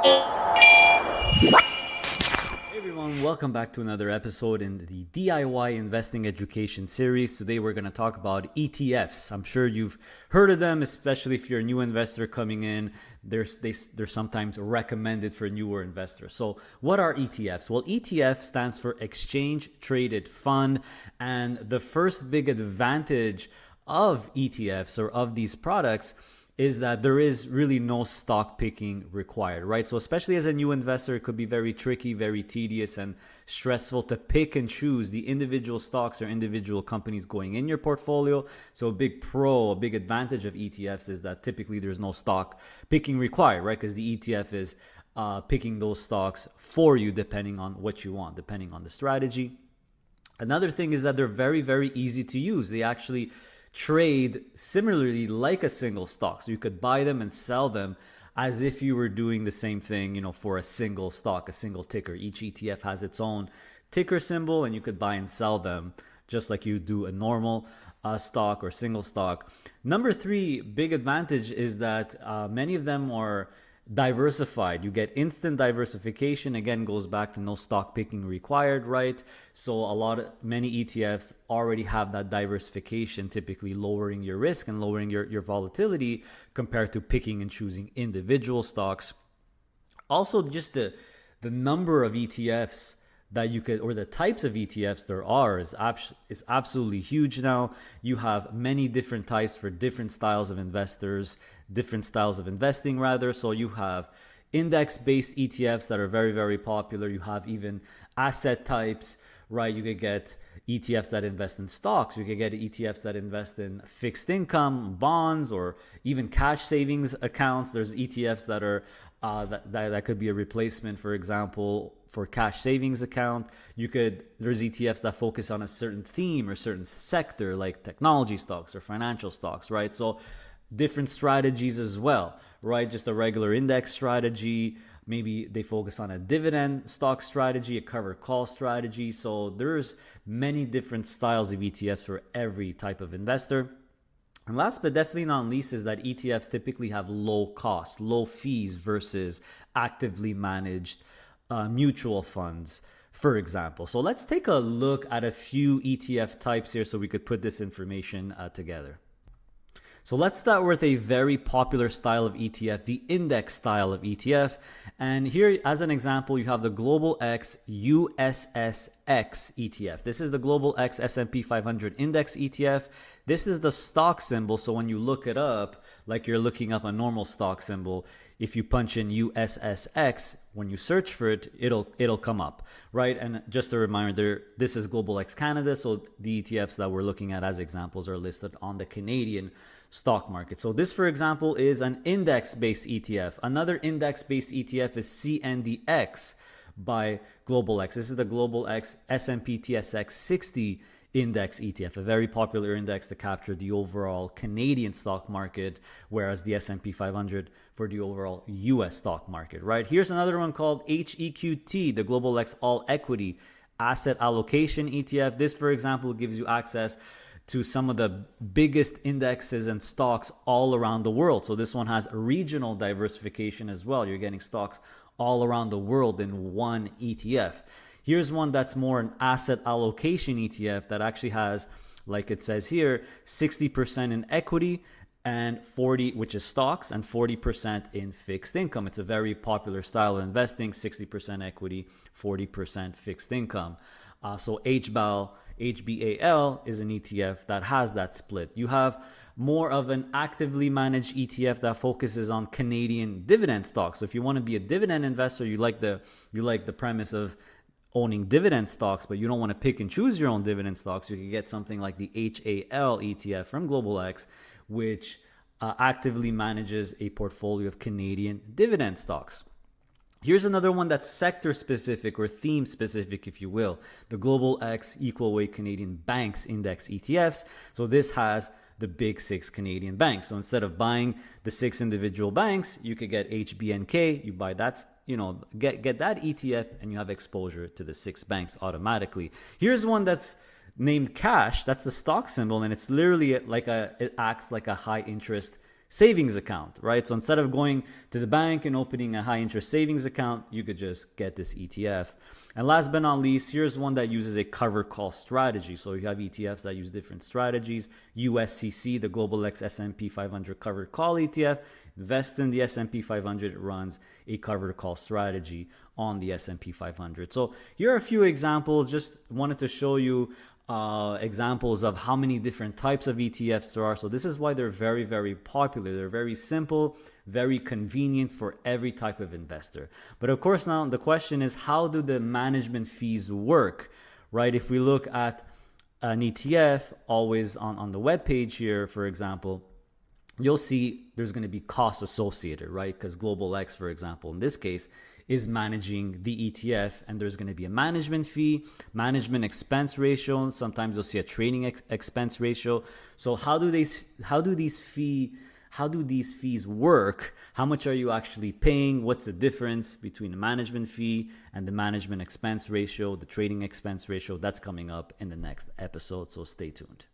Hey everyone, welcome back to another episode in the DIY investing education series. Today we're going to talk about ETFs. I'm sure you've heard of them, especially if you're a new investor coming in. They're sometimes recommended for newer investors. So what are ETFs? Well, ETF stands for Exchange Traded Fund, and the first big advantage of ETFs or of these products is that there is really no stock picking required, right? So especially as a new investor, it could be very tricky, very tedious and stressful to pick and choose the individual stocks or individual companies going in your portfolio. So a big advantage of ETFs is that typically there's no stock picking required, right? Because the ETF is picking those stocks for you depending on what you want, depending on the strategy. Another thing is that they're very, very easy to use. They actually trade similarly like a single stock. So you could buy them and sell them as if you were doing the same thing, for a single stock, a single ticker. Each ETF has its own ticker symbol and you could buy and sell them just like you do a normal stock or single stock. Number three big advantage is that many of them are diversified. You get instant diversification. Again, goes back to no stock picking required, right? So many ETFs already have that diversification, typically lowering your risk and lowering your volatility compared to picking and choosing individual stocks. Also, just the number of ETFs that you could, or the types of ETFs there are is absolutely huge now. You have many different types for different styles of investing rather. So you have index-based ETFs that are very, very popular. You have even asset types, right? You could get ETFs that invest in stocks. You could get ETFs that invest in fixed income, bonds, or even cash savings accounts. There's ETFs that are that could be a replacement, for example, for cash savings account. There's ETFs that focus on a certain theme or certain sector, like technology stocks or financial stocks, right? So different strategies as well, right? Just a regular index strategy. Maybe they focus on a dividend stock strategy, a covered call strategy. So there's many different styles of ETFs for every type of investor. And last but definitely not least is that ETFs typically have low cost, low fees versus actively managed mutual funds, for example. So let's take a look at a few ETF types here so we could put this information together. So let's start with a very popular style of ETF, the index style of ETF. And here, as an example, you have the Global X USSX ETF. This is the Global X S&P 500 Index ETF. This is the stock symbol. So when you look it up, like you're looking up a normal stock symbol, if you punch in USSX, when you search for it, it'll come up, right? And just a reminder, this is Global X Canada. So the ETFs that we're looking at as examples are listed on the Canadian stock market. So this, for example, is an index-based ETF. Another index-based ETF is CNDX by Global X. This is the Global X S&P TSX 60 Index ETF, a very popular index to capture the overall Canadian stock market, whereas the S&P 500 for the overall US stock market, right? Here's another one called HEQT, the Global X All Equity Asset Allocation ETF. This, for example, gives you access to some of the biggest indexes and stocks all around the world. So this one has regional diversification as well. You're getting stocks all around the world in one ETF. Here's one that's more an asset allocation ETF that actually has, like it says here, 60% in equity and 40%, which is stocks, and 40% in fixed income. It's a very popular style of investing, 60% equity, 40% fixed income. So HBAL is an ETF that has that split. You have more of an actively managed ETF that focuses on Canadian dividend stocks. So if you want to be a dividend investor, you like the premise of owning dividend stocks, but you don't want to pick and choose your own dividend stocks, you can get something like the HAL ETF from Global X, which actively manages a portfolio of Canadian dividend stocks. Here's another one that's sector specific or theme specific, if you will, the Global X Equal Weight Canadian Banks Index ETFs. So this has the big six Canadian banks. So instead of buying the six individual banks, you could get HBNK, you buy that, get that ETF and you have exposure to the six banks automatically. Here's one that's named Cash. That's the stock symbol, and it's literally it acts like a high interest savings account, right? So instead of going to the bank and opening a high interest savings account, you could just get this ETF. And last but not least, here's one that uses a covered call strategy. So you have ETFs that use different strategies. USCC, the Global X S&P 500 covered call ETF, invest in the S&P 500. It runs a covered call strategy on the S&P 500. So here are a few examples. Just wanted to show you examples of how many different types of ETFs there are. So this is why they're very, very popular. They're very simple, very convenient for every type of investor. But of course, now the question is, how do the management fees work, right? If we look at an ETF, always on the web page here, for example, you'll see there's going to be costs associated, right? Because Global X, for example, in this case, is managing the ETF, and there's going to be a management fee, management expense ratio. Sometimes you'll see a trading expense ratio. So how do these fees work? How much are you actually paying? What's the difference between the management fee and the management expense ratio, the trading expense ratio? That's coming up in the next episode, so stay tuned.